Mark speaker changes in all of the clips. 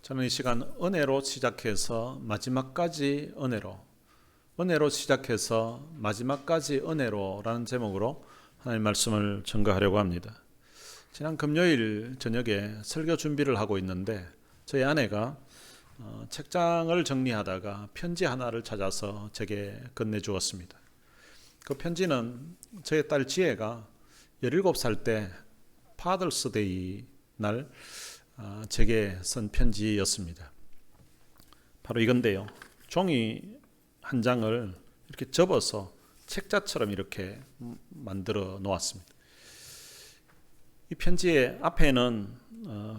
Speaker 1: 저는 이 시간 은혜로 시작해서 마지막까지 은혜로 시작해서 마지막까지 은혜로라는 제목으로 하나님 말씀을 전가하려고 합니다. 지난 금요일 저녁에 설교 준비를 하고 있는데 저희 아내가 책장을 정리하다가 편지 하나를 찾아서 제게 건네주었습니다. 그 편지는 저희 딸 지혜가 17살 때 파더스 데이 날 제게 쓴 편지였습니다. 바로 이건데요. 종이 한 장을 이렇게 접어서 책자처럼 이렇게 만들어 놓았습니다. 이 편지의 앞에는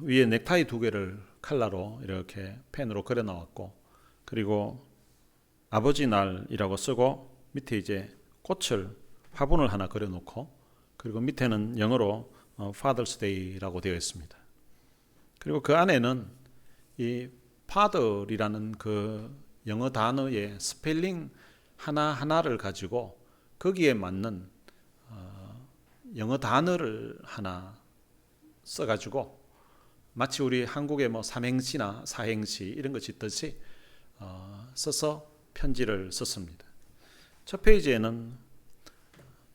Speaker 1: 위에 넥타이 2개를 칼라로 이렇게 펜으로 그려 나왔고, 그리고 아버지 날이라고 쓰고 밑에 이제 꽃을 화분을 하나 그려 놓고, 그리고 밑에는 영어로 Father's Day라고 되어 있습니다. 그리고 그 안에는 이 father이라는 그 영어 단어의 스펠링 하나하나를 가지고 거기에 맞는 영어 단어를 하나 써가지고 마치 우리 한국의 뭐 삼행시나 사행시 이런 거 짓듯이 써서 편지를 썼습니다. 첫 페이지에는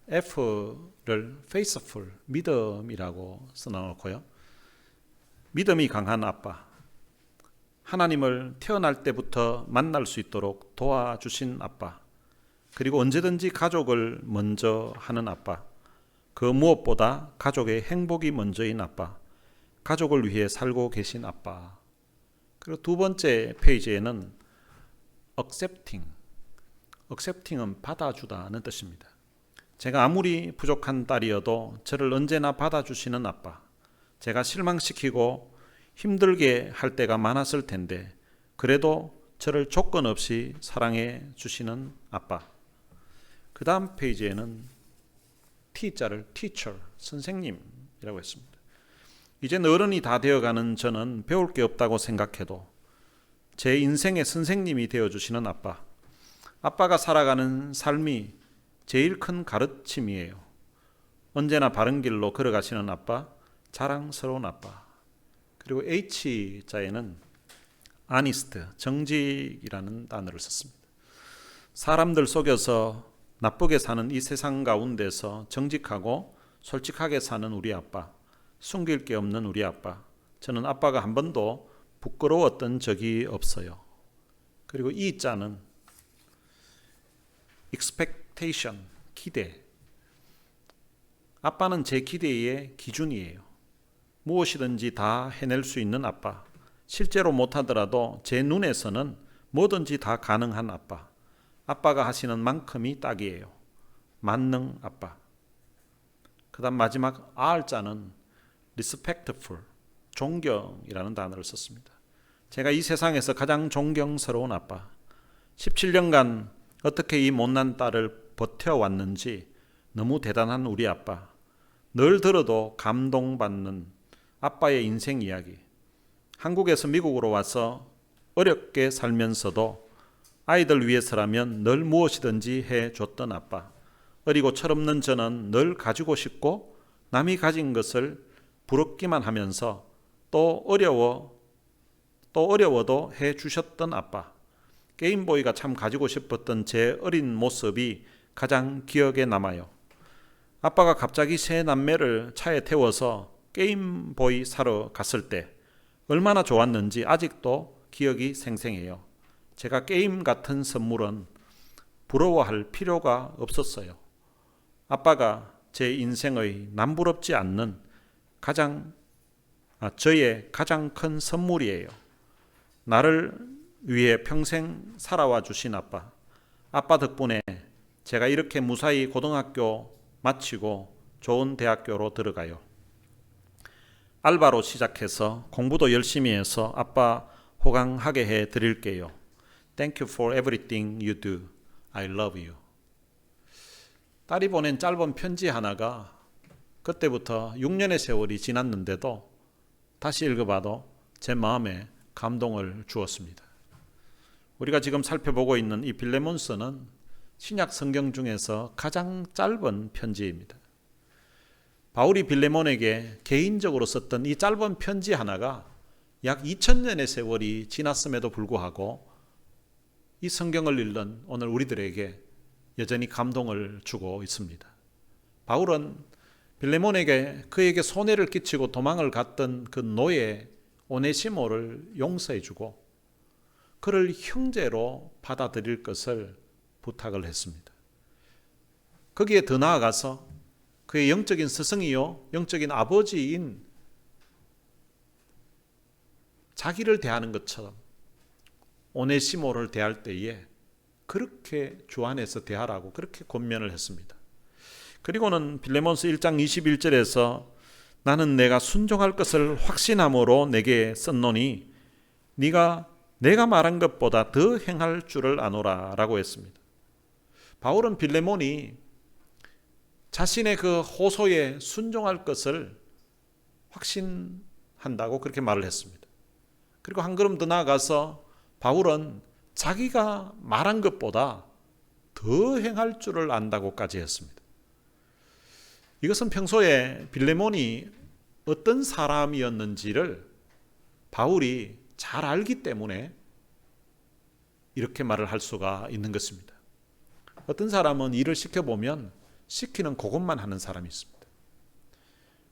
Speaker 1: F를 faithful, 믿음이라고 써놓고요. 믿음이 강한 아빠, 하나님을 태어날 때부터 만날 수 있도록 도와주신 아빠, 그리고 언제든지 가족을 먼저 하는 아빠, 그 무엇보다 가족의 행복이 먼저인 아빠, 가족을 위해 살고 계신 아빠. 그리고 두 번째 페이지에는 accepting은 받아주다는 뜻입니다. 제가 아무리 부족한 딸이어도 저를 언제나 받아주시는 아빠, 제가 실망시키고 힘들게 할 때가 많았을 텐데 그래도 저를 조건 없이 사랑해 주시는 아빠. 그 다음 페이지에는 T자를 teacher, 선생님이라고 했습니다. 이제 어른이 다 되어가는 저는 배울 게 없다고 생각해도 제 인생의 선생님이 되어주시는 아빠. 아빠가 살아가는 삶이 제일 큰 가르침이에요. 언제나 바른 길로 걸어가시는 아빠, 자랑스러운 아빠. 그리고 H자에는 honest, 정직이라는 단어를 썼습니다. 사람들 속여서 나쁘게 사는 이 세상 가운데서 정직하고 솔직하게 사는 우리 아빠, 숨길 게 없는 우리 아빠. 저는 아빠가 한 번도 부끄러웠던 적이 없어요. 그리고 E자는 expectation, 기대. 아빠는 제 기대의 기준이에요. 무엇이든지 다 해낼 수 있는 아빠, 실제로 못하더라도 제 눈에서는 뭐든지 다 가능한 아빠, 아빠가 하시는 만큼이 딱이에요. 만능 아빠. 그 다음 마지막 R자는 respectful, 존경이라는 단어를 썼습니다. 제가 이 세상에서 가장 존경스러운 아빠, 17년간 어떻게 이 못난 딸을 버텨왔는지 너무 대단한 우리 아빠, 늘 들어도 감동받는 아빠의 인생 이야기. 한국에서 미국으로 와서 어렵게 살면서도 아이들 위해서라면 늘 무엇이든지 해줬던 아빠. 어리고 철없는 저는 늘 가지고 싶고 남이 가진 것을 부럽기만 하면서 또 어려워도 해주셨던 아빠. 게임보이가 참 가지고 싶었던 제 어린 모습이 가장 기억에 남아요. 아빠가 갑자기 세 남매를 차에 태워서 게임보이 사러 갔을 때 얼마나 좋았는지 아직도 기억이 생생해요. 제가 게임 같은 선물은 부러워할 필요가 없었어요. 아빠가 제 인생의 남부럽지 않는 저의 가장 큰 선물이에요. 나를 위해 평생 살아와 주신 아빠. 아빠 덕분에 제가 이렇게 무사히 고등학교 마치고 좋은 대학교로 들어가요. 알바로 시작해서 공부도 열심히 해서 아빠 호강하게 해 드릴게요. Thank you for everything you do. I love you. 딸이 보낸 짧은 편지 하나가 그때부터 6년의 세월이 지났는데도 다시 읽어봐도 제 마음에 감동을 주었습니다. 우리가 지금 살펴보고 있는 이 빌레몬서는 신약 성경 중에서 가장 짧은 편지입니다. 바울이 빌레몬에게 개인적으로 썼던 이 짧은 편지 하나가 약 2000년의 세월이 지났음에도 불구하고 이 성경을 읽는 오늘 우리들에게 여전히 감동을 주고 있습니다. 바울은 빌레몬에게 그에게 손해를 끼치고 도망을 갔던 그 노예 오네시모를 용서해주고 그를 형제로 받아들일 것을 부탁을 했습니다. 거기에 더 나아가서 그의 영적인 스승이요 영적인 아버지인 자기를 대하는 것처럼 오네시모를 대할 때에 그렇게 주 안에서 대하라고 그렇게 권면을 했습니다. 그리고는 빌레몬서 1장 21절에서 나는 내가 순종할 것을 확신함으로 내게 썼노니 네가 내가 말한 것보다 더 행할 줄을 아노라 라고 했습니다. 바울은 빌레몬이 자신의 그 호소에 순종할 것을 확신한다고 그렇게 말을 했습니다. 그리고 한 걸음 더 나아가서 바울은 자기가 말한 것보다 더 행할 줄을 안다고까지 했습니다. 이것은 평소에 빌레몬이 어떤 사람이었는지를 바울이 잘 알기 때문에 이렇게 말을 할 수가 있는 것입니다. 어떤 사람은 일을 시켜보면 시키는 그것만 하는 사람이 있습니다.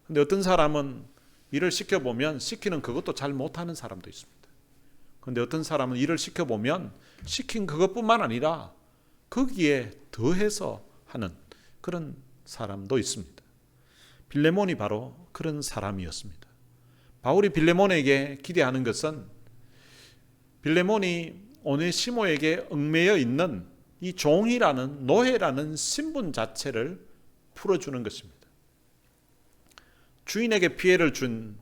Speaker 1: 그런데 어떤 사람은 일을 시켜보면 시키는 그것도 잘 못하는 사람도 있습니다. 그런데 어떤 사람은 일을 시켜보면 시킨 그것뿐만 아니라 거기에 더해서 하는 그런 사람도 있습니다. 빌레몬이 바로 그런 사람이었습니다. 바울이 빌레몬에게 기대하는 것은 빌레몬이 오네시모에게 얽매여 있는 이 종이라는 노예라는 신분 자체를 풀어주는 것입니다. 주인에게 피해를 준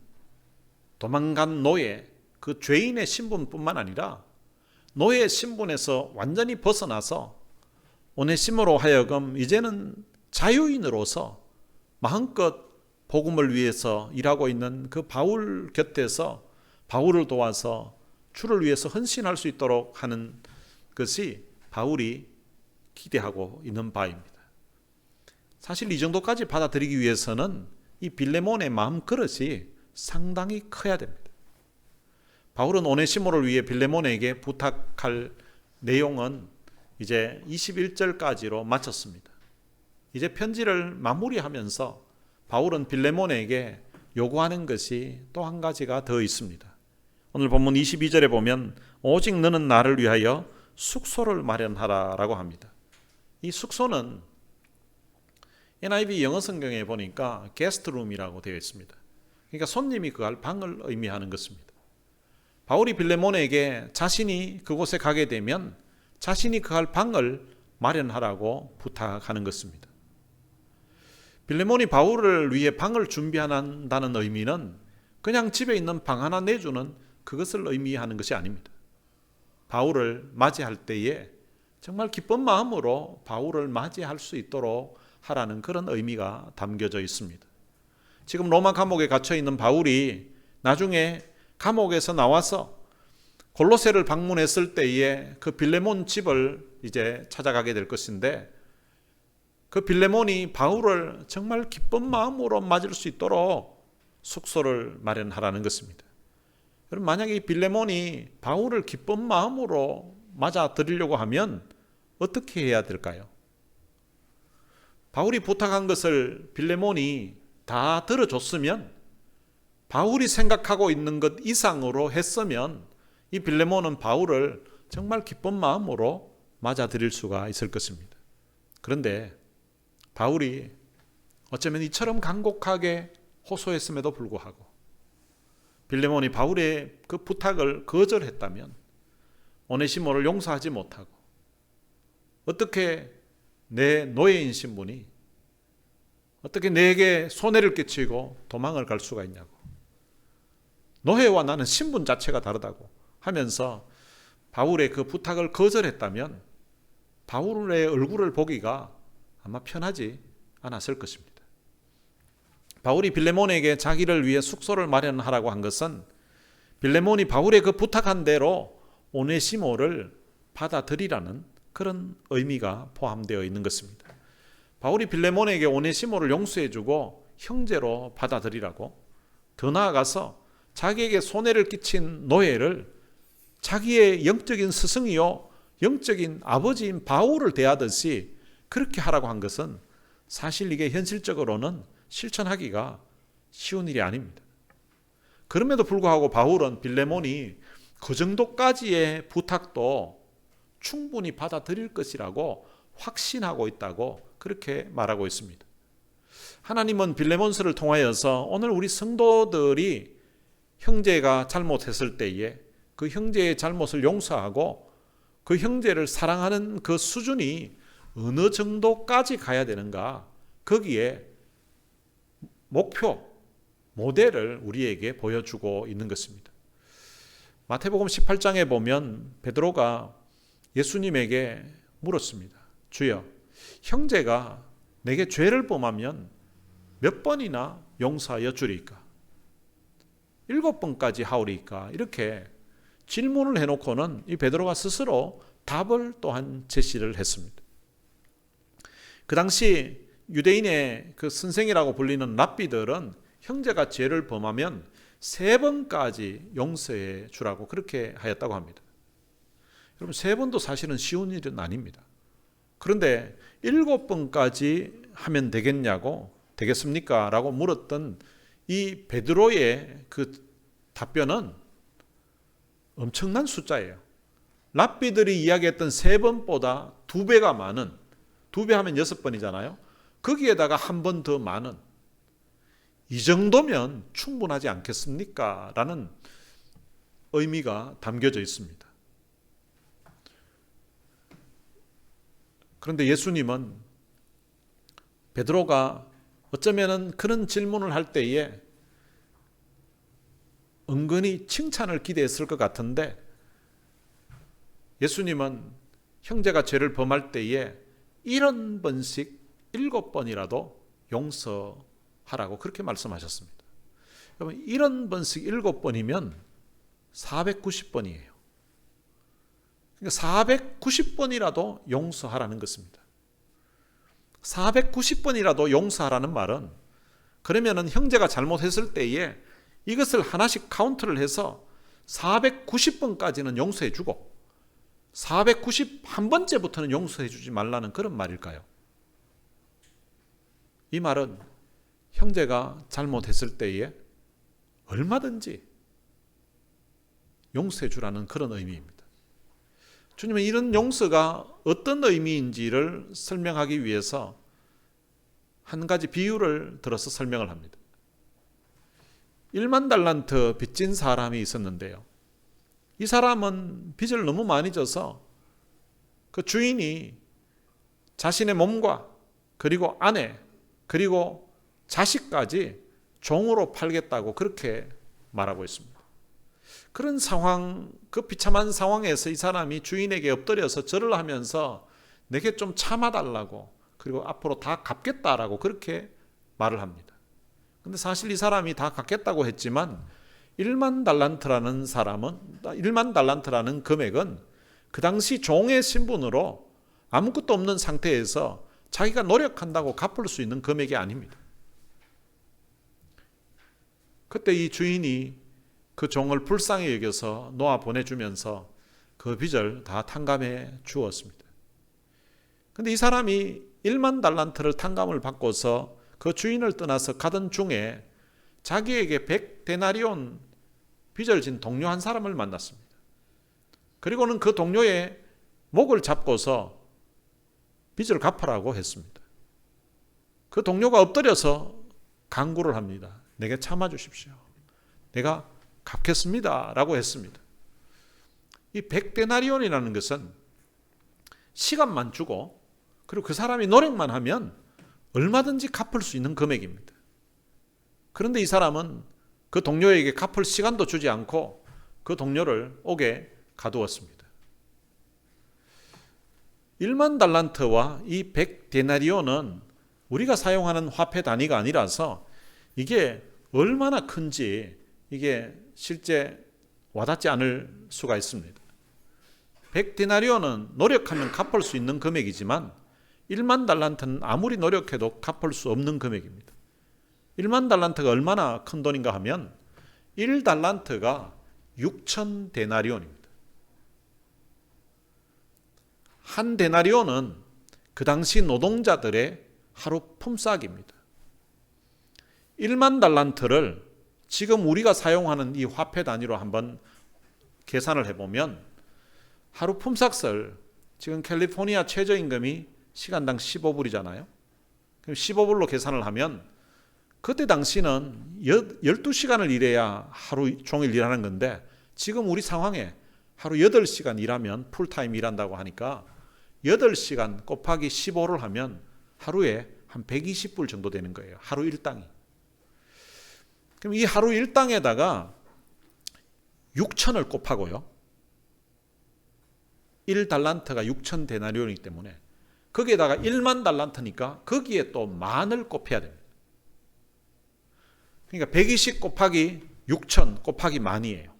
Speaker 1: 도망간 노예, 그 죄인의 신분뿐만 아니라 노예의 신분에서 완전히 벗어나서 오네시모로 하여금 이제는 자유인으로서 마음껏 복음을 위해서 일하고 있는 그 바울 곁에서 바울을 도와서 주를 위해서 헌신할 수 있도록 하는 것이 바울이 기대하고 있는 바입니다. 사실 이 정도까지 받아들이기 위해서는 이 빌레몬의 마음 그릇이 상당히 커야 됩니다. 바울은 오네시모를 위해 빌레몬에게 부탁할 내용은 이제 21절까지로 마쳤습니다. 이제 편지를 마무리하면서 바울은 빌레몬에게 요구하는 것이 또 한 가지가 더 있습니다. 오늘 본문 22절에 보면 오직 너는 나를 위하여 숙소를 마련하라 라고 합니다. 이 숙소는 NIV 영어 성경에 보니까 게스트룸이라고 되어 있습니다. 그러니까 손님이 그할 방을 의미하는 것입니다. 바울이 빌레몬에게 자신이 그곳에 가게 되면 자신이 그할 방을 마련하라고 부탁하는 것입니다. 빌레몬이 바울을 위해 방을 준비한다는 의미는 그냥 집에 있는 방 하나 내주는 그것을 의미하는 것이 아닙니다. 바울을 맞이할 때에 정말 기쁜 마음으로 바울을 맞이할 수 있도록 하라는 그런 의미가 담겨져 있습니다. 지금 로마 감옥에 갇혀 있는 바울이 나중에 감옥에서 나와서 골로새를 방문했을 때에 그 빌레몬 집을 이제 찾아가게 될 것인데 그 빌레몬이 바울을 정말 기쁜 마음으로 맞을 수 있도록 숙소를 마련하라는 것입니다. 여러분, 만약에 이 빌레몬이 바울을 기쁜 마음으로 맞아들이려고 하면 어떻게 해야 될까요? 바울이 부탁한 것을 빌레몬이 다 들어줬으면, 바울이 생각하고 있는 것 이상으로 했으면 이 빌레몬은 바울을 정말 기쁜 마음으로 맞아들일 수가 있을 것입니다. 그런데 바울이 어쩌면 이처럼 간곡하게 호소했음에도 불구하고 빌레몬이 바울의 그 부탁을 거절했다면 오네시모를 용서하지 못하고 어떻게 내 노예인 신분이 어떻게 내게 손해를 끼치고 도망을 갈 수가 있냐고, 노예와 나는 신분 자체가 다르다고 하면서 바울의 그 부탁을 거절했다면 바울의 얼굴을 보기가 아마 편하지 않았을 것입니다. 바울이 빌레몬에게 자기를 위해 숙소를 마련하라고 한 것은 빌레몬이 바울의 그 부탁한 대로 오네시모를 받아들이라는 그런 의미가 포함되어 있는 것입니다. 바울이 빌레몬에게 오네시모를 용서해주고 형제로 받아들이라고, 더 나아가서 자기에게 손해를 끼친 노예를 자기의 영적인 스승이요 영적인 아버지인 바울을 대하듯이 그렇게 하라고 한 것은 사실 이게 현실적으로는 실천하기가 쉬운 일이 아닙니다. 그럼에도 불구하고 바울은 빌레몬이 그 정도까지의 부탁도 충분히 받아들일 것이라고 확신하고 있다고 그렇게 말하고 있습니다. 하나님은 빌레몬서를 통하여서 오늘 우리 성도들이 형제가 잘못했을 때에 그 형제의 잘못을 용서하고 그 형제를 사랑하는 그 수준이 어느 정도까지 가야 되는가, 거기에 목표, 모델을 우리에게 보여주고 있는 것입니다. 마태복음 18장에 보면 베드로가 예수님에게 물었습니다. 주여, 형제가 내게 죄를 범하면 몇 번이나 용서하여 주리까? 7번까지 하오리까? 이렇게 질문을 해놓고는 이 베드로가 스스로 답을 또한 제시를 했습니다. 그 당시 유대인의 그 선생이라고 불리는 랍비들은 형제가 죄를 범하면 3번까지 용서해 주라고 그렇게 하였다고 합니다. 여러분, 3번도 사실은 쉬운 일은 아닙니다. 그런데 7번까지 하면 되겠습니까? 라고 물었던 이 베드로의 그 답변은 엄청난 숫자예요. 랍비들이 이야기했던 3번보다 2배가 많은, 2배 하면 6번이잖아요. 거기에다가 1번 더 많은, 이 정도면 충분하지 않겠습니까? 라는 의미가 담겨져 있습니다. 그런데 예수님은 베드로가 어쩌면 그런 질문을 할 때에 은근히 칭찬을 기대했을 것 같은데, 예수님은 형제가 죄를 범할 때에 70번씩 7번이라도 용서하라고 그렇게 말씀하셨습니다. 여러분, 70번씩 7번이면 490번이에요. 그러니까 490번이라도 용서하라는 것입니다. 490번이라도 용서하라는 말은, 그러면은 형제가 잘못했을 때에 이것을 하나씩 카운트를 해서 490번까지는 용서해 주고 491번째부터는 용서해 주지 말라는 그런 말일까요? 이 말은 형제가 잘못했을 때에 얼마든지 용서해 주라는 그런 의미입니다. 주님은 이런 용서가 어떤 의미인지를 설명하기 위해서 한 가지 비유를 들어서 설명을 합니다. 1만 달란트 빚진 사람이 있었는데요. 이 사람은 빚을 너무 많이 져서 그 주인이 자신의 몸과 그리고 아내 그리고 자식까지 종으로 팔겠다고 그렇게 말하고 있습니다. 그런 상황, 그 비참한 상황에서 이 사람이 주인에게 엎드려서 절을 하면서 내게 좀 참아달라고, 그리고 앞으로 다 갚겠다라고 그렇게 말을 합니다. 근데 사실 이 사람이 다 갚겠다고 했지만 1만 달란트라는 금액은 그 당시 종의 신분으로 아무것도 없는 상태에서 자기가 노력한다고 갚을 수 있는 금액이 아닙니다. 그때 이 주인이 그 종을 불쌍히 여겨서 놓아 보내주면서 그 빚을 다 탕감해 주었습니다. 그런데 이 사람이 1만 달란트를 탕감을 받고서 그 주인을 떠나서 가던 중에 자기에게 100데나리온 빚을 진 동료 한 사람을 만났습니다. 그리고는 그 동료의 목을 잡고서 빚을 갚으라고 했습니다. 그 동료가 엎드려서 간구를 합니다. 내게 참아주십시오. 내가 갚겠습니다. 라고 했습니다. 이 100데나리온이라는 것은 시간만 주고 그리고 그 사람이 노력만 하면 얼마든지 갚을 수 있는 금액입니다. 그런데 이 사람은 그 동료에게 갚을 시간도 주지 않고 그 동료를 옥에 가두었습니다. 1만 달란트와 이 100데나리온은 우리가 사용하는 화폐 단위가 아니라서 이게 얼마나 큰지 이게 실제 와닿지 않을 수가 있습니다. 100데나리온은 노력하면 갚을 수 있는 금액이지만 1만 달란트는 아무리 노력해도 갚을 수 없는 금액입니다. 1만 달란트가 얼마나 큰 돈인가 하면 1달란트가 6천 데나리온입니다. 한 데나리온은 그 당시 노동자들의 하루 품삯입니다. 1만 달란트를 지금 우리가 사용하는 이 화폐 단위로 한번 계산을 해보면 하루 품삯을 지금 캘리포니아 최저임금이 시간당 15불이잖아요. 그럼 15불로 계산을 하면 그때 당시는 12시간을 일해야 하루 종일 일하는 건데 지금 우리 상황에 하루 8시간 일하면 풀타임 일한다고 하니까 8시간 곱하기 15를 하면 하루에 한 120불 정도 되는 거예요. 하루 일당이. 그럼 이 하루 일당에다가 6천을 곱하고요. 1달란트가 6천 데나리온이기 때문에 거기에다가 1만 달란트니까 거기에 또 만을 곱해야 됩니다. 그러니까 120 곱하기 6천 곱하기 만이에요.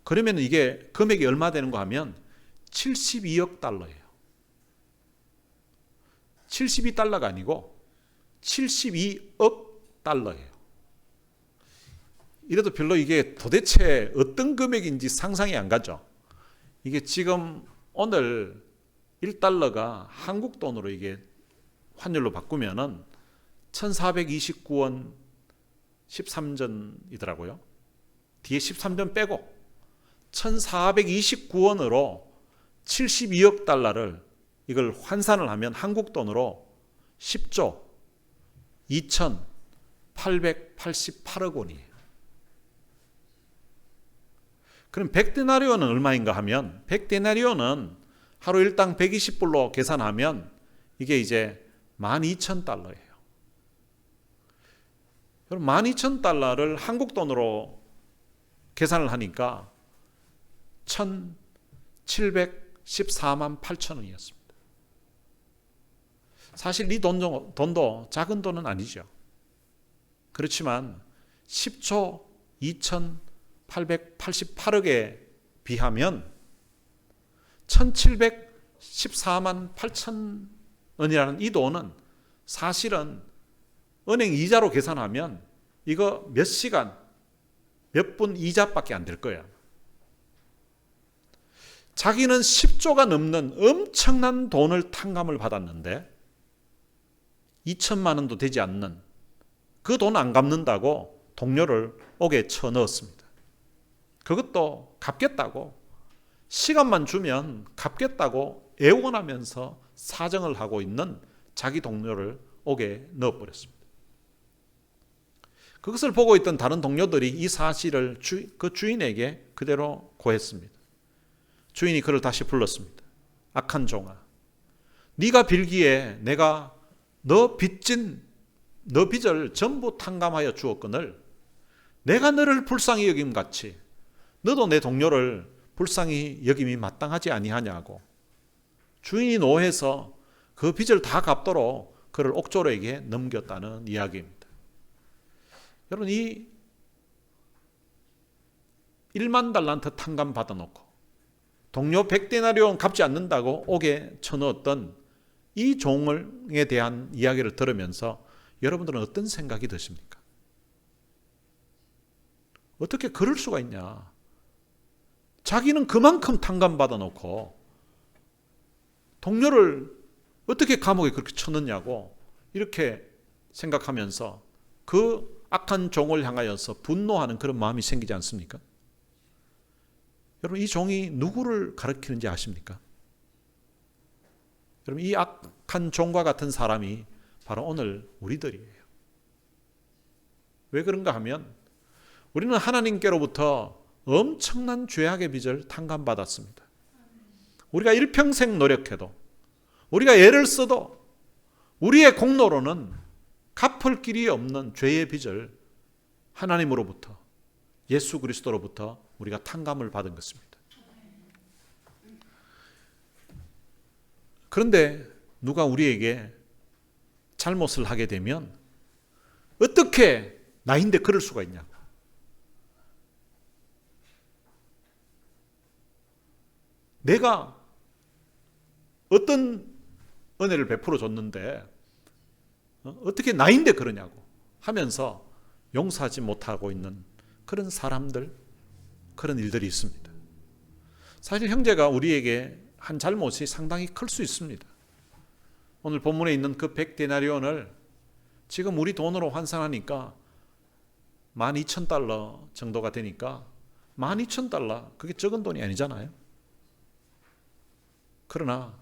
Speaker 1: 그러면 이게 금액이 얼마 되는가 하면 72억 달러예요. 72달러가 아니고 72억 달러예요. 이래도 별로 이게 도대체 어떤 금액인지 상상이 안 가죠. 이게 지금 오늘 1달러가 한국 돈으로 이게 환율로 바꾸면은 1429원 13전이더라고요. 뒤에 13전 빼고 1429원으로 72억 달러를 이걸 환산을 하면 한국 돈으로 10조 2888억 원이에요. 그럼 100데나리온은 얼마인가 하면 100데나리온은 하루 일당 120불로 계산하면 이게 이제 12,000달러예요. 그럼 12,000달러를 한국 돈으로 계산을 하니까 1,714만 8천 원이었습니다. 사실 이 돈도 작은 돈은 아니죠. 그렇지만 10조 2,888억에 비하면 1,714만 8천 원이라는 이 돈은 사실은 은행 이자로 계산하면 이거 몇 시간, 몇 분 이자밖에 안 될 거야. 자기는 10조가 넘는 엄청난 돈을 탕감을 받았는데 2천만 원도 되지 않는 그 돈 안 갚는다고 동료를 옥에 쳐넣었습니다. 그것도 갚겠다고 시간만 주면 갚겠다고 애원하면서 사정을 하고 있는 자기 동료를 옥에 넣어버렸습니다. 그것을 보고 있던 다른 동료들이 이 사실을 그 주인에게 그대로 고했습니다. 주인이 그를 다시 불렀습니다. 악한 종아, 네가 빌기에 내가 너 빚을 전부 탕감하여 주었거늘 내가 너를 불쌍히 여김같이 너도 내 동료를 불쌍히 여김이 마땅하지 아니하냐고. 주인이 노해서 그 빚을 다 갚도록 그를 옥졸에게 넘겼다는 이야기입니다. 여러분, 이 1만 달란트 탕감 받아놓고 동료 100데나리온 갚지 않는다고 옥에 쳐넣었던 이 종에 대한 이야기를 들으면서 여러분들은 어떤 생각이 드십니까? 어떻게 그럴 수가 있냐? 자기는 그만큼 탕감 받아놓고 동료를 어떻게 감옥에 그렇게 쳐넣냐고 이렇게 생각하면서 그 악한 종을 향하여서 분노하는 그런 마음이 생기지 않습니까? 여러분, 이 종이 누구를 가리키는지 아십니까? 여러분, 이 악한 종과 같은 사람이 바로 오늘 우리들이에요. 왜 그런가 하면 우리는 하나님께로부터 엄청난 죄악의 빚을 탕감받았습니다. 우리가 일평생 노력해도 우리가 애를 써도 우리의 공로로는 갚을 길이 없는 죄의 빚을 하나님으로부터 예수 그리스도로부터 우리가 탕감을 받은 것입니다. 그런데 누가 우리에게 잘못을 하게 되면 어떻게 나인데 그럴 수가 있냐고. 내가 어떤 은혜를 베풀어 줬는데 어떻게 나인데 그러냐고 하면서 용서하지 못하고 있는 그런 사람들, 그런 일들이 있습니다. 사실 형제가 우리에게 한 잘못이 상당히 클 수 있습니다. 오늘 본문에 있는 그 100데나리온을 지금 우리 돈으로 환산하니까 12,000달러 정도가 되니까 12,000달러, 그게 적은 돈이 아니잖아요. 그러나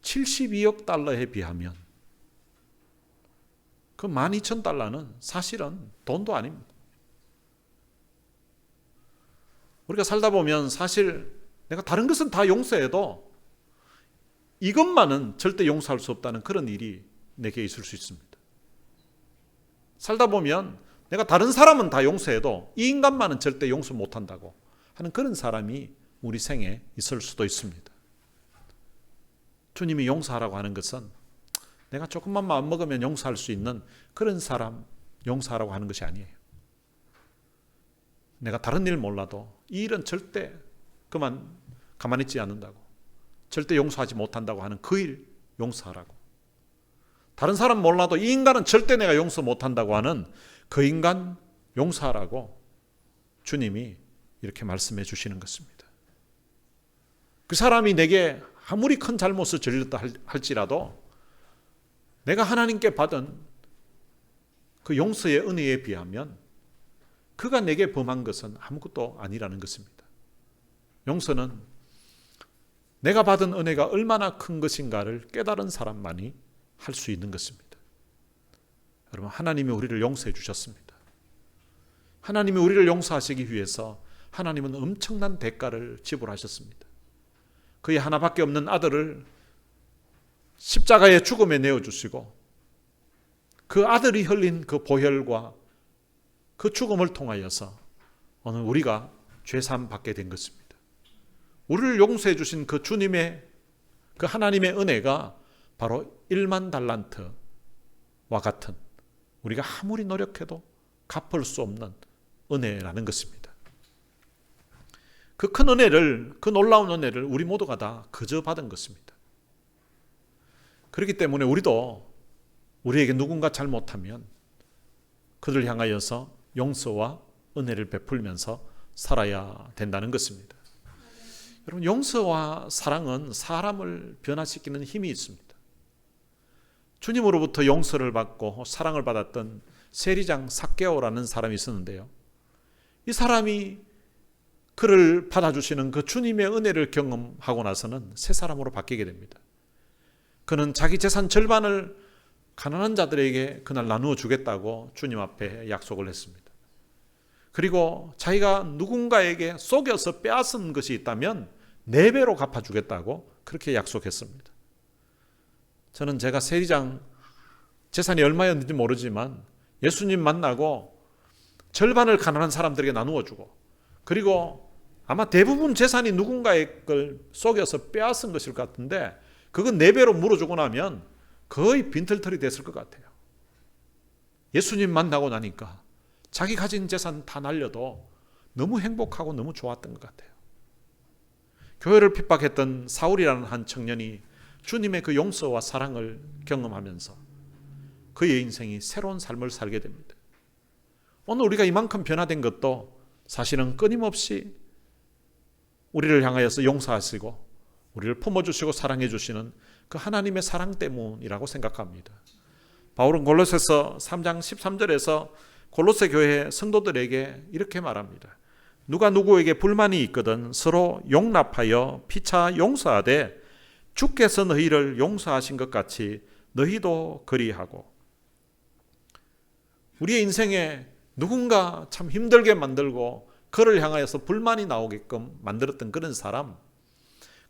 Speaker 1: 72억 달러에 비하면 그 12,000달러는 사실은 돈도 아닙니다. 우리가 살다 보면 사실 내가 다른 것은 다 용서해도 이것만은 절대 용서할 수 없다는 그런 일이 내게 있을 수 있습니다. 살다 보면 내가 다른 사람은 다 용서해도 이 인간만은 절대 용서 못한다고 하는 그런 사람이 우리 생에 있을 수도 있습니다. 주님이 용서하라고 하는 것은 내가 조금만 마음 먹으면 용서할 수 있는 그런 사람 용서하라고 하는 것이 아니에요. 내가 다른 일 몰라도 이 일은 절대 가만히 있지 않는다고, 절대 용서하지 못한다고 하는 그 일 용서하라고, 다른 사람 몰라도 이 인간은 절대 내가 용서 못한다고 하는 그 인간 용서하라고 주님이 이렇게 말씀해 주시는 것입니다. 그 사람이 내게 아무리 큰 잘못을 저질렀다 할지라도 내가 하나님께 받은 그 용서의 은혜에 비하면 그가 내게 범한 것은 아무것도 아니라는 것입니다. 용서는 내가 받은 은혜가 얼마나 큰 것인가를 깨달은 사람만이 할 수 있는 것입니다. 여러분, 하나님이 우리를 용서해 주셨습니다. 하나님이 우리를 용서하시기 위해서 하나님은 엄청난 대가를 지불하셨습니다. 그의 하나밖에 없는 아들을 십자가의 죽음에 내어주시고 그 아들이 흘린 그 보혈과 그 죽음을 통하여서 오늘 우리가 죄사함 받게 된 것입니다. 우리를 용서해 주신 그 주님의 그 하나님의 은혜가 바로 1만 달란트와 같은 우리가 아무리 노력해도 갚을 수 없는 은혜라는 것입니다. 그 큰 은혜를, 그 놀라운 은혜를 우리 모두가 다 거저 받은 것입니다. 그렇기 때문에 우리도 우리에게 누군가 잘못하면 그들을 향하여서 용서와 은혜를 베풀면서 살아야 된다는 것입니다. 여러분, 용서와 사랑은 사람을 변화시키는 힘이 있습니다. 주님으로부터 용서를 받고 사랑을 받았던 세리장 삭개오라는 사람이 있었는데요. 이 사람이 그를 받아주시는 그 주님의 은혜를 경험하고 나서는 새 사람으로 바뀌게 됩니다. 그는 자기 재산 절반을 가난한 자들에게 그날 나누어 주겠다고 주님 앞에 약속을 했습니다. 그리고 자기가 누군가에게 속여서 빼앗은 것이 있다면 4배로 갚아주겠다고 그렇게 약속했습니다. 저는 제가 세리장 재산이 얼마였는지 모르지만 예수님 만나고 절반을 가난한 사람들에게 나누어 주고, 그리고 아마 대부분 재산이 누군가의 걸 속여서 빼앗은 것일 것 같은데 그건 4배로 물어주고 나면 거의 빈털털이 됐을 것 같아요. 예수님 만나고 나니까 자기 가진 재산 다 날려도 너무 행복하고 너무 좋았던 것 같아요. 교회를 핍박했던 사울이라는 한 청년이 주님의 그 용서와 사랑을 경험하면서 그의 인생이 새로운 삶을 살게 됩니다. 오늘 우리가 이만큼 변화된 것도 사실은 끊임없이 우리를 향하여서 용서하시고 우리를 품어주시고 사랑해주시는 그 하나님의 사랑 때문이라고 생각합니다. 바울은 골로새서 3장 13절에서 골로새 교회 성도들에게 이렇게 말합니다. 누가 누구에게 불만이 있거든 서로 용납하여 피차 용서하되 주께서 너희를 용서하신 것 같이 너희도 그리하고. 우리의 인생에 누군가 참 힘들게 만들고 그를 향하여서 불만이 나오게끔 만들었던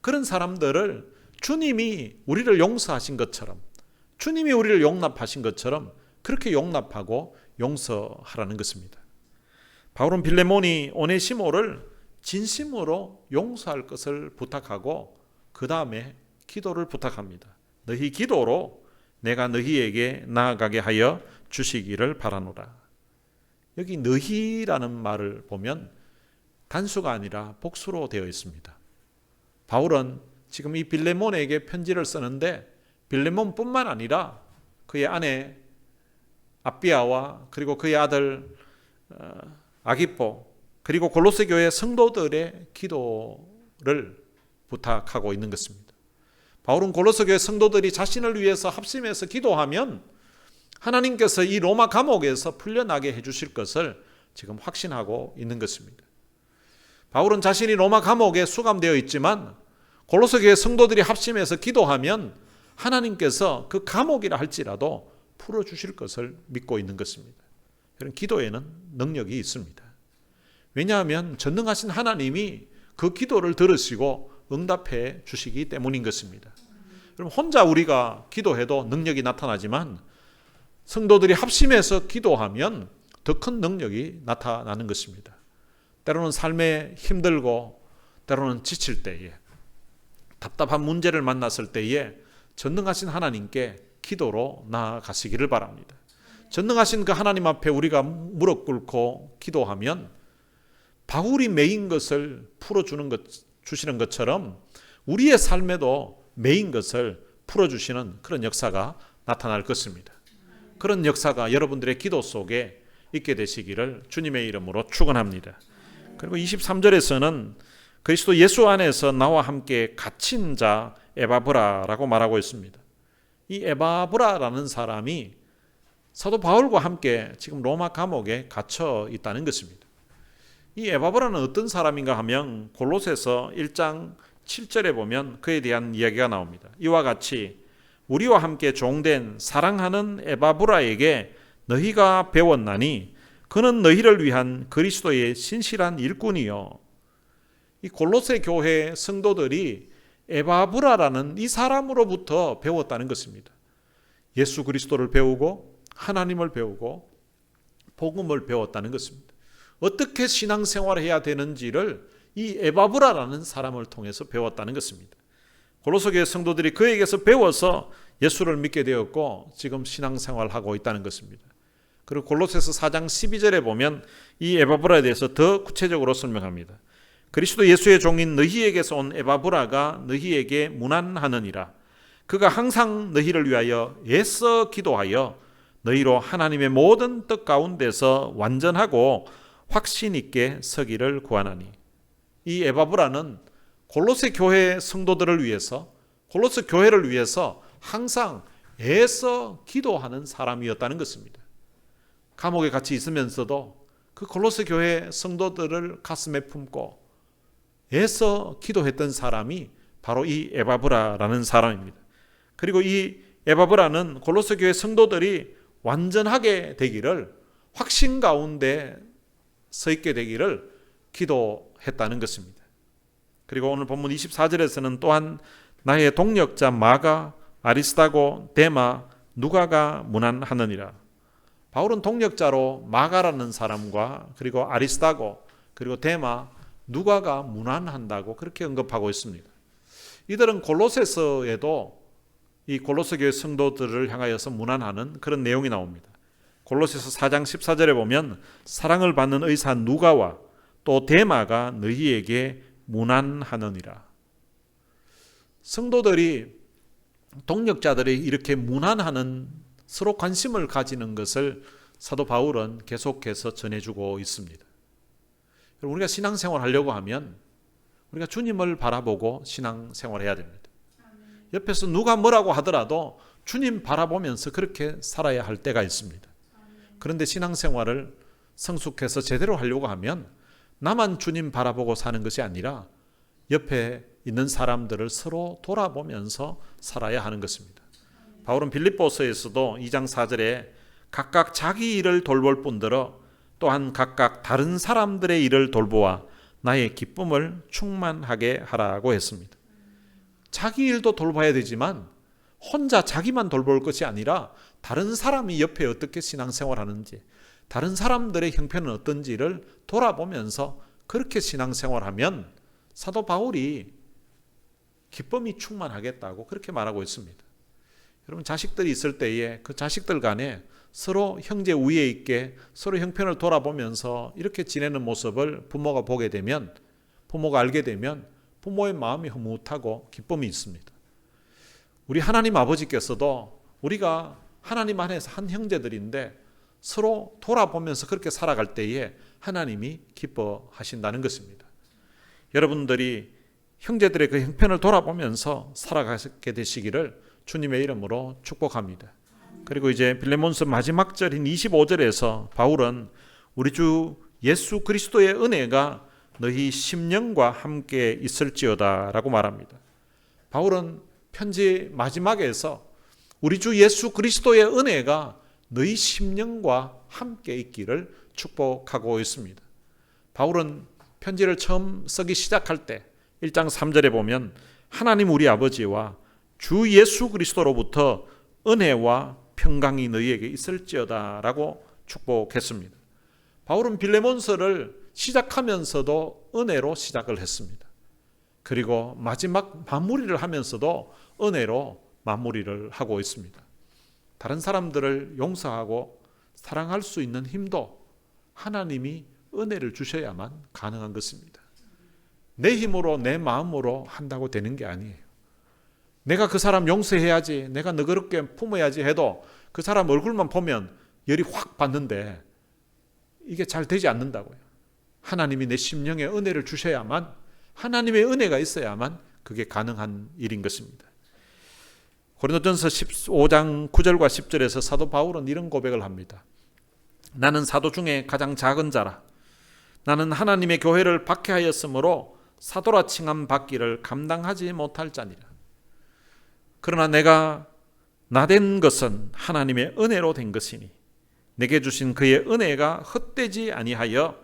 Speaker 1: 그런 사람들을 주님이 우리를 용서하신 것처럼, 주님이 우리를 용납하신 것처럼 그렇게 용납하고 용서하라는 것입니다. 바울은 빌레몬이 오네시모를 진심으로 용서할 것을 부탁하고 그 다음에 기도를 부탁합니다. 너희 기도로 내가 너희에게 나아가게 하여 주시기를 바라노라. 여기 너희라는 말을 보면 단수가 아니라 복수로 되어 있습니다. 바울은 지금 이 빌레몬에게 편지를 쓰는데 빌레몬뿐만 아니라 그의 아내 아비아와 그리고 그의 아들 아기포 그리고 골로새 교회 성도들의 기도를 부탁하고 있는 것입니다. 바울은 골로새 교회 성도들이 자신을 위해서 합심해서 기도하면 하나님께서 이 로마 감옥에서 풀려나게 해주실 것을 지금 확신하고 있는 것입니다. 바울은 자신이 로마 감옥에 수감되어 있지만 골로새 교회 성도들이 합심해서 기도하면 하나님께서 그 감옥이라 할지라도 풀어주실 것을 믿고 있는 것입니다. 그런 기도에는 능력이 있습니다. 왜냐하면 전능하신 하나님이 그 기도를 들으시고 응답해 주시기 때문인 것입니다. 그럼 혼자 우리가 기도해도 능력이 나타나지만 성도들이 합심해서 기도하면 더 큰 능력이 나타나는 것입니다. 때로는 삶에 힘들고 때로는 지칠 때에 답답한 문제를 만났을 때에 전능하신 하나님께 기도로 나아가시기를 바랍니다. 전능하신 그 하나님 앞에 우리가 무릎 꿇고 기도하면 바울이 매인 것을 주시는 것처럼 우리의 삶에도 매인 것을 풀어주시는 그런 역사가 나타날 것입니다. 그런 역사가 여러분들의 기도 속에 있게 되시기를 주님의 이름으로 축원합니다. 그리고 23절에서는 그리스도 예수 안에서 나와 함께 갇힌 자 에바브라라고 말하고 있습니다. 이 에바브라라는 사람이 사도 바울과 함께 지금 로마 감옥에 갇혀 있다는 것입니다. 이 에바브라는 어떤 사람인가 하면 골로새서 1장 7절에 보면 그에 대한 이야기가 나옵니다. 이와 같이 우리와 함께 종된 사랑하는 에바브라에게 너희가 배웠나니 그는 너희를 위한 그리스도의 신실한 일꾼이요. 이 골로새 교회 성도들이 에바브라라는 이 사람으로부터 배웠다는 것입니다. 예수 그리스도를 배우고 하나님을 배우고 복음을 배웠다는 것입니다. 어떻게 신앙생활을 해야 되는지를 이 에바브라라는 사람을 통해서 배웠다는 것입니다. 골로새 교회 성도들이 그에게서 배워서 예수를 믿게 되었고 지금 신앙생활을 하고 있다는 것입니다. 그리고 골로새서 4장 12절에 보면 이 에바브라에 대해서 더 구체적으로 설명합니다. 그리스도 예수의 종인 너희에게서 온 에바브라가 너희에게 문안하느니라. 그가 항상 너희를 위하여 애써 기도하여 너희로 하나님의 모든 뜻 가운데서 완전하고 확신 있게 서기를 구하나니. 이 에바브라는 골로새 교회 성도들을 위해서 골로새 교회를 위해서 항상 애써 기도하는 사람이었다는 것입니다. 감옥에 같이 있으면서도 그 골로새 교회 성도들을 가슴에 품고 애써 기도했던 사람이 바로 이 에바브라라는 사람입니다. 그리고 이 에바브라는 골로새 교회 성도들이 완전하게 되기를 확신 가운데 서 있게 되기를 기도했다는 것입니다. 그리고 오늘 본문 24절에서는 또한 나의 동역자 마가, 아리스다고, 데마, 누가가 문안하느니라. 바울은 동역자로 마가라는 사람과 그리고 아리스다고 그리고 데마, 누가가 문안한다고 그렇게 언급하고 있습니다. 이들은 골로새서에도 이 골로새 교회 성도들을 향하여서 문안하는 그런 내용이 나옵니다. 골로새서 4장 14절에 보면 사랑을 받는 의사 누가와 또 데마가 너희에게 문안하느니라. 성도들이 동역자들이 이렇게 문안하는 서로 관심을 가지는 것을 사도 바울은 계속해서 전해주고 있습니다. 우리가 신앙생활 하려고 하면 우리가 주님을 바라보고 신앙생활 해야 됩니다. 옆에서 누가 뭐라고 하더라도 주님 바라보면서 그렇게 살아야 할 때가 있습니다. 그런데 신앙생활을 성숙해서 제대로 하려고 하면 나만 주님 바라보고 사는 것이 아니라 옆에 있는 사람들을 서로 돌아보면서 살아야 하는 것입니다. 바울은 빌립보서에서도 2장 4절에 각각 자기 일을 돌볼 뿐더러 또한 각각 다른 사람들의 일을 돌보아 나의 기쁨을 충만하게 하라고 했습니다. 자기 일도 돌봐야 되지만 혼자 자기만 돌볼 것이 아니라 다른 사람이 옆에 어떻게 신앙생활하는지 다른 사람들의 형편은 어떤지를 돌아보면서 그렇게 신앙생활하면 사도 바울이 기쁨이 충만하겠다고 그렇게 말하고 있습니다. 여러분 자식들이 있을 때에 그 자식들 간에 서로 형제 우애 있게 서로 형편을 돌아보면서 이렇게 지내는 모습을 부모가 보게 되면 부모가 알게 되면 부모의 마음이 흐뭇하고 기쁨이 있습니다. 우리 하나님 아버지께서도 우리가 하나님 안에서 한 형제들인데 서로 돌아보면서 그렇게 살아갈 때에 하나님이 기뻐하신다는 것입니다. 여러분들이 형제들의 그 형편을 돌아보면서 살아가게 되시기를 주님의 이름으로 축복합니다. 그리고 이제 빌레몬서 마지막 절인 25절에서 바울은 우리 주 예수 그리스도의 은혜가 너희 심령과 함께 있을지어다 라고 말합니다. 바울은 편지 마지막에서 우리 주 예수 그리스도의 은혜가 너희 심령과 함께 있기를 축복하고 있습니다. 바울은 편지를 처음 쓰기 시작할 때 1장 3절에 보면 하나님 우리 아버지와 주 예수 그리스도로부터 은혜와 평강이 너희에게 있을지어다 라고 축복했습니다. 바울은 빌레몬서를 시작하면서도 은혜로 시작을 했습니다. 그리고 마지막 마무리를 하면서도 은혜로 마무리를 하고 있습니다. 다른 사람들을 용서하고 사랑할 수 있는 힘도 하나님이 은혜를 주셔야만 가능한 것입니다. 내 힘으로 내 마음으로 한다고 되는 게 아니에요. 내가 그 사람 용서해야지, 내가 너그럽게 품어야지 해도 그 사람 얼굴만 보면 열이 확 받는데 이게 잘 되지 않는다고요. 하나님이 내 심령에 은혜를 주셔야만, 하나님의 은혜가 있어야만 그게 가능한 일인 것입니다. 고린도전서 15장 9절과 10절에서 사도 바울은 이런 고백을 합니다. 나는 사도 중에 가장 작은 자라. 나는 하나님의 교회를 박해하였으므로 사도라 칭함 받기를 감당하지 못할 자니라. 그러나 내가 나된 것은 하나님의 은혜로 된 것이니 내게 주신 그의 은혜가 헛되지 아니하여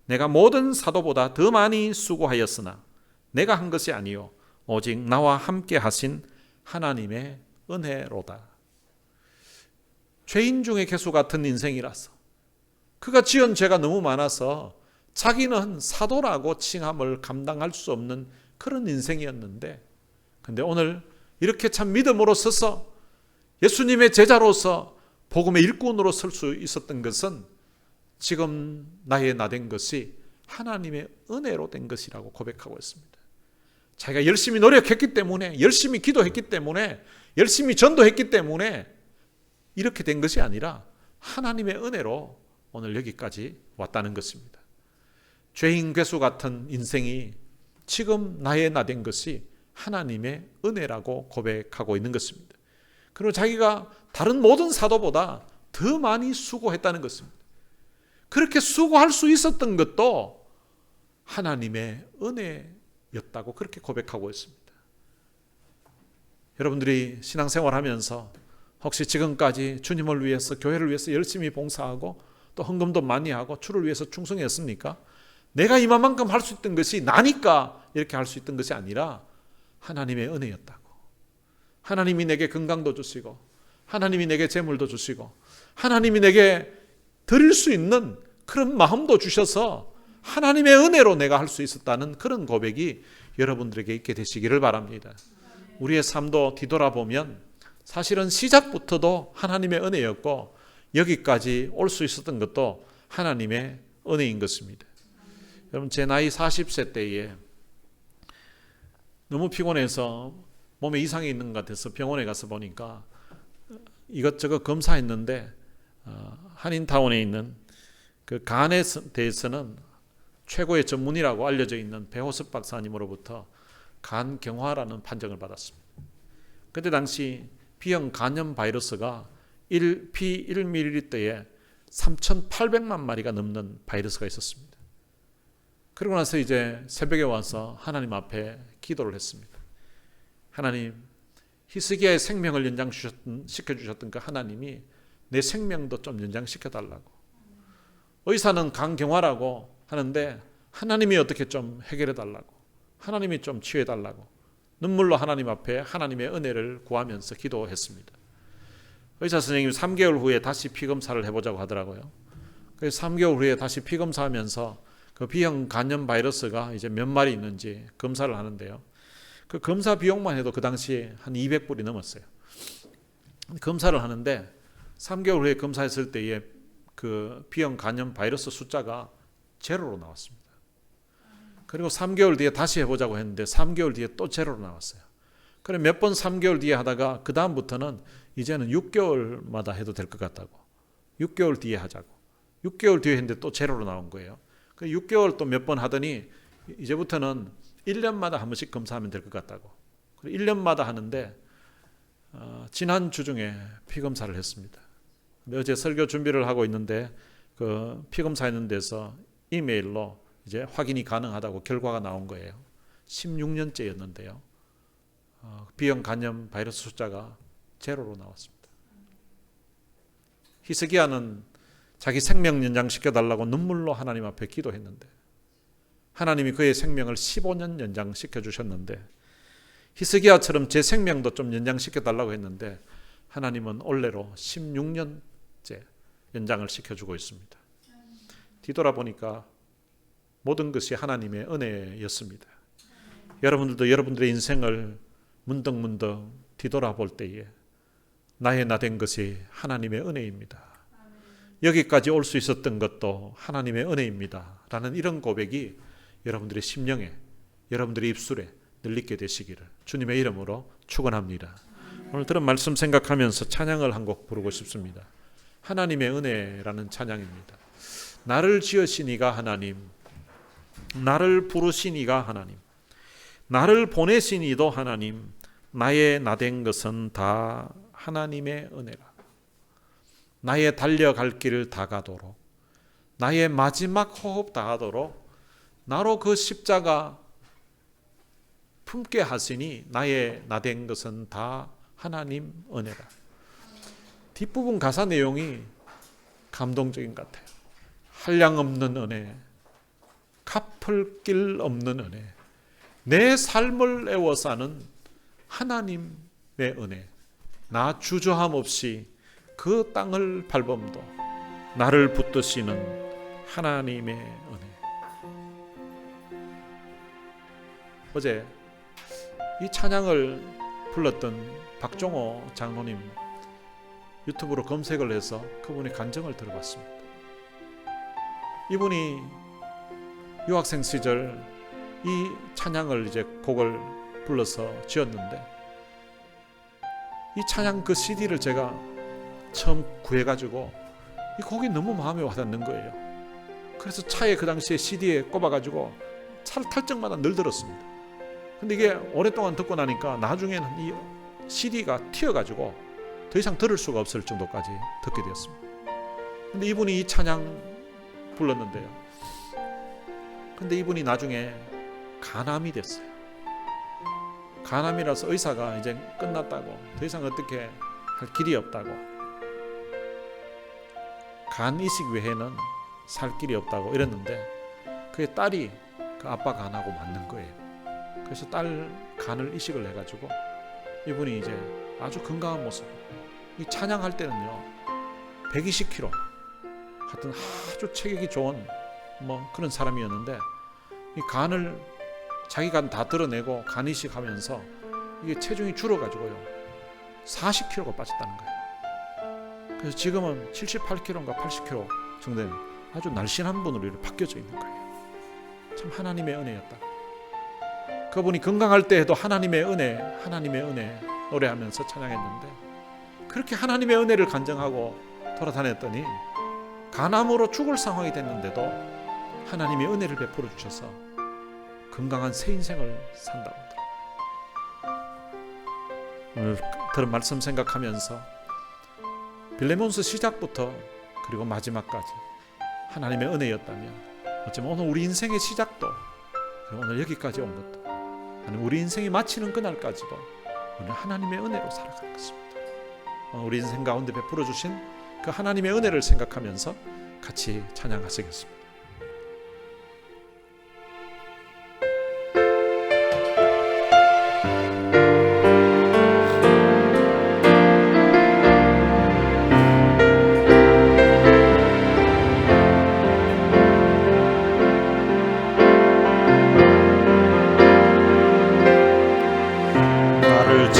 Speaker 1: 내가 모든 사도보다 더 많이 수고하였으나 내가 한 것이 아니요 오직 나와 함께 하신 하나님의 은혜로다. 죄인 중에 개수 같은 인생이라서, 그가 지은 죄가 너무 많아서 자기는 사도라고 칭함을 감당할 수 없는 그런 인생이었는데, 근데 오늘 이렇게 참 믿음으로 서서 예수님의 제자로서 복음의 일꾼으로 설 수 있었던 것은 지금 나의 나된 것이 하나님의 은혜로 된 것이라고 고백하고 있습니다. 자기가 열심히 노력했기 때문에, 열심히 기도했기 때문에, 열심히 전도했기 때문에 이렇게 된 것이 아니라 하나님의 은혜로 오늘 여기까지 왔다는 것입니다. 죄인 괴수 같은 인생이 지금 나의 나된 것이 하나님의 은혜라고 고백하고 있는 것입니다. 그리고 자기가 다른 모든 사도보다 더 많이 수고했다는 것입니다. 그렇게 수고할 수 있었던 것도 하나님의 은혜였다고 그렇게 고백하고 있습니다. 여러분들이 신앙생활 하면서 혹시 지금까지 주님을 위해서, 교회를 위해서 열심히 봉사하고 또 헌금도 많이 하고 주를 위해서 충성했습니까? 내가 이만큼 할 수 있던 것이 나니까 이렇게 할 수 있던 것이 아니라 하나님의 은혜였다고. 하나님이 내게 건강도 주시고, 하나님이 내게 재물도 주시고, 하나님이 내게 드릴 수 있는 그런 마음도 주셔서 하나님의 은혜로 내가 할 수 있었다는 그런 고백이 여러분들에게 있게 되시기를 바랍니다. 우리의 삶도 뒤돌아보면 사실은 시작부터도 하나님의 은혜였고 여기까지 올 수 있었던 것도 하나님의 은혜인 것입니다. 여러분, 제 나이 40세 때에 너무 피곤해서 몸에 이상이 있는 것 같아서 병원에 가서 보니까 이것저것 검사했는데 한인타운에 있는 그 간에 대해서는 최고의 전문이라고 알려져 있는 배호섭 박사님으로부터 간경화라는 판정을 받았습니다. 그때 당시 B형 간염 바이러스가 피 1ml에 3,800만 마리가 넘는 바이러스가 있었습니다. 그러고 나서 이제 새벽에 와서 하나님 앞에 기도를 했습니다. 하나님, 히스기야의 생명을 연장시켜주셨던 그 하나님이 내 생명도 좀 연장시켜달라고. 의사는 간경화라고 하는데 하나님이 어떻게 좀 해결해달라고, 하나님이 좀 치유해달라고 눈물로 하나님 앞에 하나님의 은혜를 구하면서 기도했습니다. 의사 선생님이 3개월 후에 다시 피검사를 해보자고 하더라고요. 그래서 3개월 후에 다시 피검사하면서 그 B형 간염 바이러스가 이제 몇 마리 있는지 검사를 하는데요. 그 검사 비용만 해도 그 당시에 한 200불이 넘었어요. 검사를 하는데 3개월 후에 검사했을 때에 그 B형 간염 바이러스 숫자가 제로로 나왔습니다. 그리고 3개월 뒤에 다시 해보자고 했는데 3개월 뒤에 또 제로로 나왔어요. 그래 몇 번 3개월 뒤에 하다가 그 다음부터는 이제는 6개월마다 해도 될 것 같다고, 6개월 뒤에 하자고. 6개월 뒤에 했는데 또 제로로 나온 거예요. 그 6개월 또 몇 번 하더니 이제부터는 1년마다 한 번씩 검사하면 될 것 같다고. 1년마다 하는데 지난 주 중에 피검사를 했습니다. 근데 어제 설교 준비를 하고 있는데 그 피검사하는 데서 이메일로 이제 확인이 가능하다고 결과가 나온 거예요. 16년째였는데요. B형 간염 바이러스 숫자가 제로로 나왔습니다. 히스기야는 자기 생명 연장시켜달라고 눈물로 하나님 앞에 기도했는데 하나님이 그의 생명을 15년 연장시켜 주셨는데 히스기야처럼 제 생명도 좀 연장시켜달라고 했는데 하나님은 올해로 16년째 연장을 시켜주고 있습니다. 뒤돌아보니까 모든 것이 하나님의 은혜였습니다. 여러분들도 여러분들의 인생을 문득문득 뒤돌아볼 때에 나의 나 된 것이 하나님의 은혜입니다. 여기까지 올 수 있었던 것도 하나님의 은혜입니다. 라는 이런 고백이 여러분들의 심령에, 여러분들의 입술에 늘 있게 되시기를 주님의 이름으로 축원합니다. 오늘 들은 말씀 생각하면서 찬양을 한 곡 부르고 싶습니다. 하나님의 은혜라는 찬양입니다. 나를 지으시니가 하나님, 나를 부르시니가 하나님, 나를 보내시니도 하나님, 나의 나 된 것은 다 하나님의 은혜라. 나의 달려갈 길을 다 가도록, 나의 마지막 호흡 다 하도록 나로 그 십자가 품게 하시니 나의 나 된 것은 다 하나님 은혜라. 뒷부분 가사 내용이 감동적인 것 같아요. 한량 없는 은혜, 갚을 길 없는 은혜, 내 삶을 애워 사는 하나님의 은혜, 나 주저함 없이 그 땅을 밟음도 나를 붙드시는 하나님의 은혜. 어제 이 찬양을 불렀던 박종호 장로님 유튜브로 검색을 해서 그분의 간증을 들어봤습니다. 이분이 유학생 시절 이 찬양을 이제 곡을 불러서 지었는데 이 찬양 그 CD를 제가 처음 구해가지고 이 곡이 너무 마음에 와닿는 거예요. 그래서 차에 그 당시에 CD에 꼽아가지고 차를 탈 적마다 늘 들었습니다. 근데 이게 오랫동안 듣고 나니까 나중에는 이 CD가 튀어가지고 더 이상 들을 수가 없을 정도까지 듣게 되었습니다. 근데 이분이 이 찬양 불렀는데요. 근데 이분이 나중에 간암이 됐어요. 간암이라서 의사가 이제 끝났다고, 더 이상 어떻게 할 길이 없다고, 간 이식 외에는 살 길이 없다고 이랬는데 그의 딸이 그 아빠 간하고 맞는 거예요. 그래서 딸 간을 이식을 해가지고 이분이 이제 아주 건강한 모습. 이 찬양할 때는요 120kg 하여튼 아주 체격이 좋은 뭐 그런 사람이었는데 이 간을 자기 간 다 드러내고 간 이식하면서 이게 체중이 줄어가지고요 40kg가 빠졌다는 거예요. 그래서 지금은 78kg인가 80kg 정도 되는 아주 날씬한 분으로 이렇게 바뀌어져 있는 거예요. 참 하나님의 은혜였다. 그분이 건강할 때에도 하나님의 은혜 노래하면서 찬양했는데 그렇게 하나님의 은혜를 간증하고 돌아다녔더니 간암으로 죽을 상황이 됐는데도 하나님의 은혜를 베풀어 주셔서 건강한 새 인생을 산다고 하더라고요. 오늘 들은 말씀 생각하면서 빌레몬스 시작부터 그리고 마지막까지 하나님의 은혜였다면 어쩌면 오늘 우리 인생의 시작도 오늘 여기까지 온 것도 아니면 우리 인생이 마치는 그날까지도 오늘 하나님의 은혜로 살아갈 것입니다. 우리 인생 가운데 베풀어 주신 그 하나님의 은혜를 생각하면서 같이 찬양하시겠습니다.
Speaker 2: 나를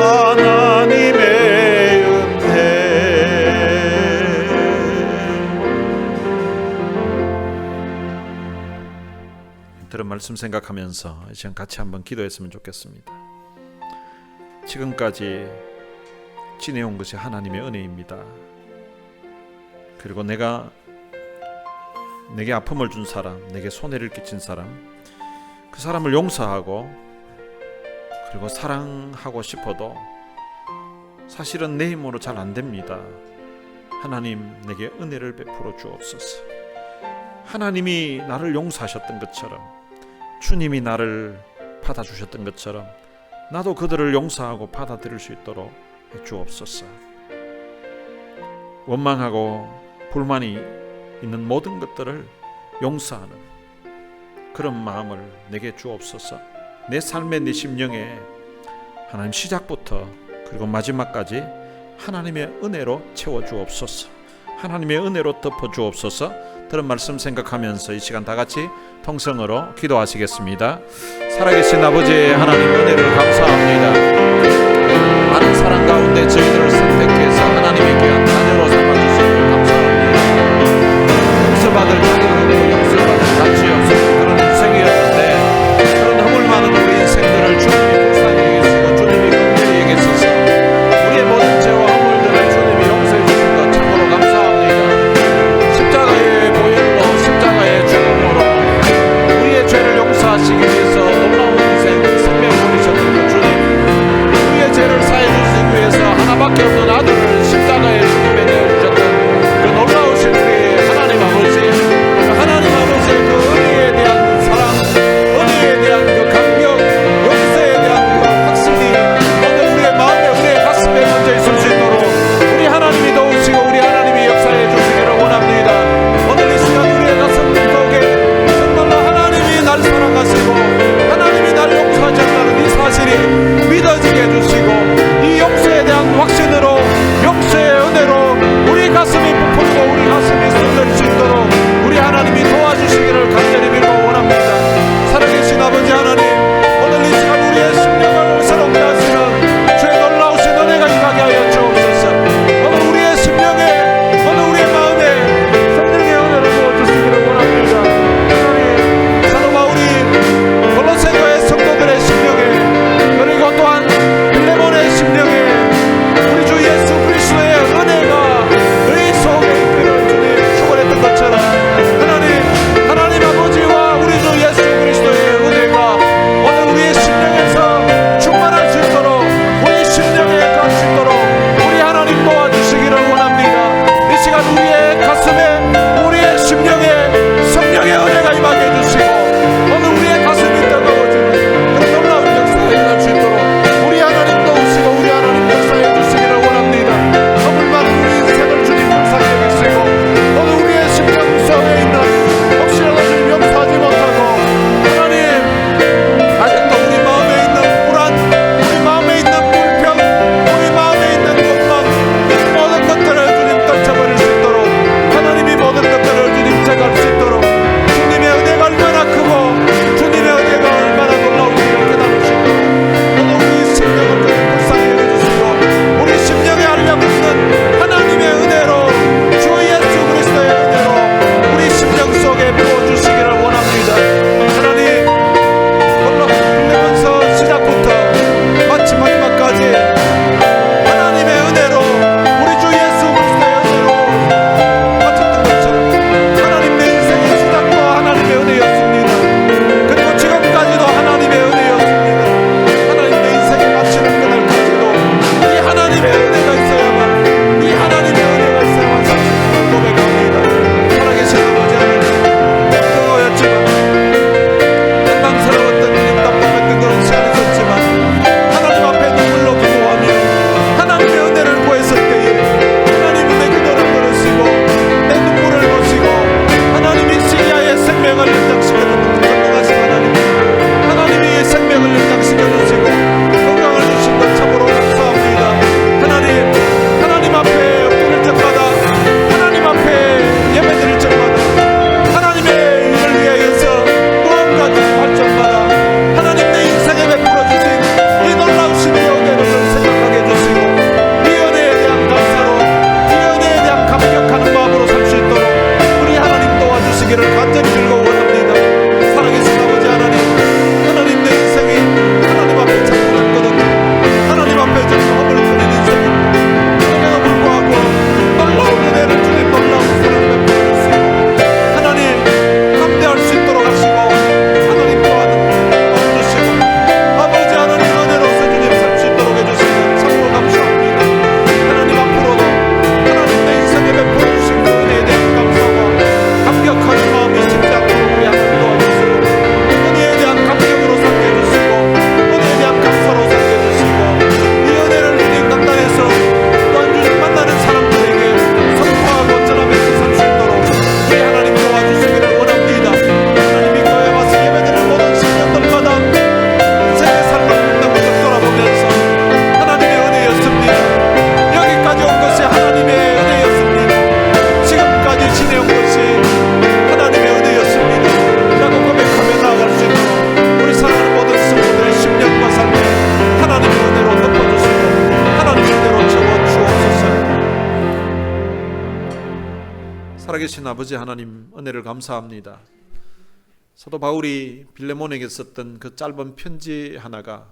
Speaker 1: 하나님의 은혜. 들은 말씀 생각하면서 이제 같이 한번 기도했으면 좋겠습니다. 지금까지 지내온 것이 하나님의 은혜입니다. 그리고 내게 아픔을 준 사람, 내게 손해를 끼친 사람, 그 사람을 용서하고 그리고 사랑하고 싶어도 사실은 내 힘으로 잘 안 됩니다. 하나님, 내게 은혜를 베풀어 주옵소서. 하나님이 나를 용서하셨던 것처럼, 주님이 나를 받아주셨던 것처럼 나도 그들을 용서하고 받아들일 수 있도록 해 주옵소서. 원망하고 불만이 있는 모든 것들을 용서하는 그런 마음을 내게 주옵소서. 내 삶의 내 심령에 하나님 시작부터 그리고 마지막까지 하나님의 은혜로 채워 주옵소서. 하나님의 은혜로 덮어 주옵소서. 들은 말씀 생각하면서 이 시간 다 같이 통성으로 기도하시겠습니다. 살아계신 아버지 하나님, 은혜를 감사합니다. 많은 사랑 가운데 저희들을 선택해서 하나님의 귀한 자녀로 삼아주시고 감사합니다. 용서받을 자녀로 용서받을 가치 없는 그런 인생이었는데, 그런 허물 많은 우리 인생들을 주님이 불쌍히 여기시고 주님이 긍휼히 여기셔서 우리의 모든 죄와 허물들을 주님이 용서해 주신 것 참으로 감사합니다. 십자가의 보혈로, 십자가의 죽음으로 우리의 죄를 용서하시기 위해서 놀라운 인생, 생명 보내셨던 것 주님 살아계신 아버지 하나님, 은혜를 감사합니다. 사도 바울이 빌레몬에게 썼던 그 짧은 편지 하나가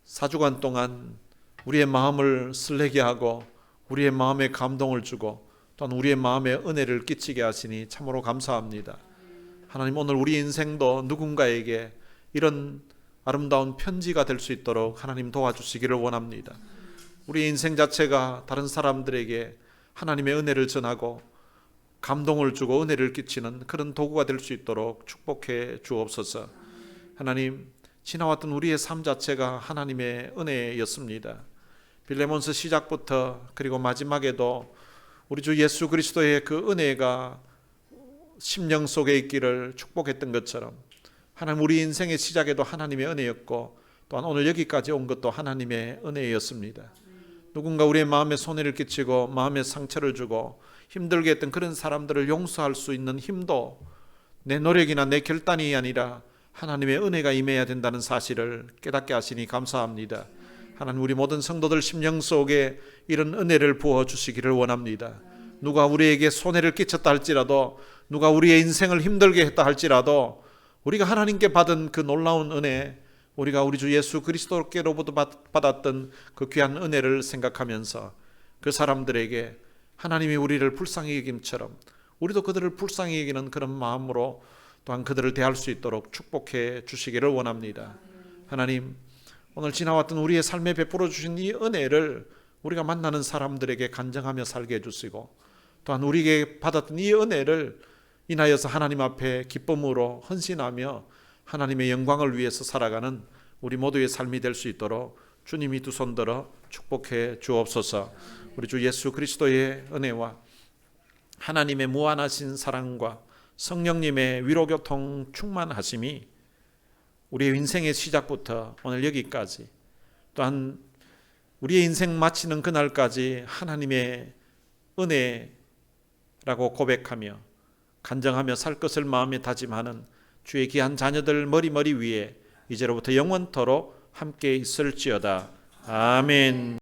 Speaker 1: 4주간 동안 우리의 마음을 설레게 하고 우리의 마음에 감동을 주고 또한 우리의 마음에 은혜를 끼치게 하시니 참으로 감사합니다. 하나님, 오늘 우리 인생도 누군가에게 이런 아름다운 편지가 될 수 있도록 하나님 도와주시기를 원합니다. 우리 인생 자체가 다른 사람들에게 하나님의 은혜를 전하고 감동을 주고 은혜를 끼치는 그런 도구가 될 수 있도록 축복해 주옵소서. 하나님, 지나왔던 우리의 삶 자체가 하나님의 은혜였습니다. 빌레몬서 시작부터 그리고 마지막에도 우리 주 예수 그리스도의 그 은혜가 심령 속에 있기를 축복했던 것처럼 하나님, 우리 인생의 시작에도 하나님의 은혜였고 또한 오늘 여기까지 온 것도 하나님의 은혜였습니다. 누군가 우리의 마음에 손해를 끼치고 마음에 상처를 주고 힘들게 했던 그런 사람들을 용서할 수 있는 힘도 내 노력이나 내 결단이 아니라 하나님의 은혜가 임해야 된다는 사실을 깨닫게 하시니 감사합니다. 하나님, 우리 모든 성도들 심령 속에 이런 은혜를 부어주시기를 원합니다. 누가 우리에게 손해를 끼쳤다 할지라도, 누가 우리의 인생을 힘들게 했다 할지라도 우리가 하나님께 받은 그 놀라운 은혜, 우리가 우리 주 예수 그리스도께로부터 받았던 그 귀한 은혜를 생각하면서 그 사람들에게 하나님이 우리를 불쌍히 여김처럼 우리도 그들을 불쌍히 여기는 그런 마음으로 또한 그들을 대할 수 있도록 축복해 주시기를 원합니다. 하나님, 오늘 지나왔던 우리의 삶에 베풀어 주신 이 은혜를 우리가 만나는 사람들에게 간증하며 살게 해주시고 또한 우리에게 받았던 이 은혜를 인하여서 하나님 앞에 기쁨으로 헌신하며 하나님의 영광을 위해서 살아가는 우리 모두의 삶이 될 수 있도록 주님이 두 손 들어 축복해 주옵소서. 우리 주 예수 그리스도의 은혜와 하나님의 무한하신 사랑과 성령님의 위로교통 충만하심이 우리의 인생의 시작부터 오늘 여기까지 또한 우리의 인생 마치는 그날까지 하나님의 은혜라고 고백하며 간증하며 살 것을 마음에 다짐하는 주의 귀한 자녀들 머리 위에 이제로부터 영원토록 함께 있을지어다. 아멘.